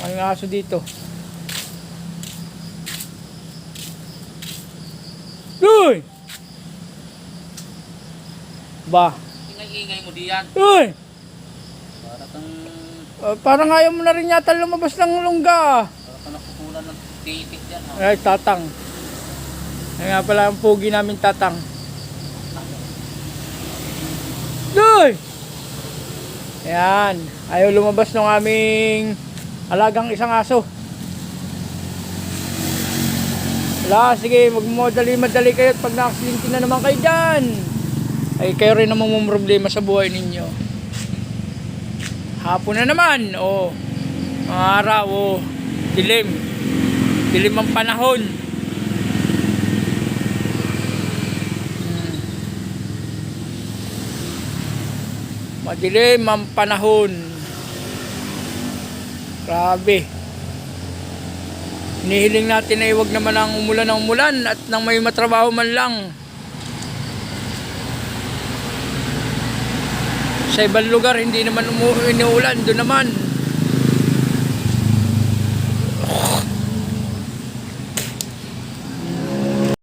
May aso dito. Uy! Ba? Ingay-ingay mo diyan. Uy! Para kang Parang ayaw mo na rin yata lumabas ng lungga. para kang nakukulan ng titik diyan. Ay, tatang. Ay nga pala ang pugi namin, tatang. Uy! Ayan. Ayaw lumabas ng aming alagang isang aso. Wala, sige, magmadali-madali kayo at pag nakasinti na naman kayo dyan, ay kayo rin namang may problema sa buhay ninyo. Hapon na naman, mga araw, dilim. Dilim ang panahon. Madilim ang panahon. Grabe. Hinihiling natin na huwag naman ang umulan ng umulan at nang may matrabaho man lang. Sa ibang lugar hindi naman inuulan, doon naman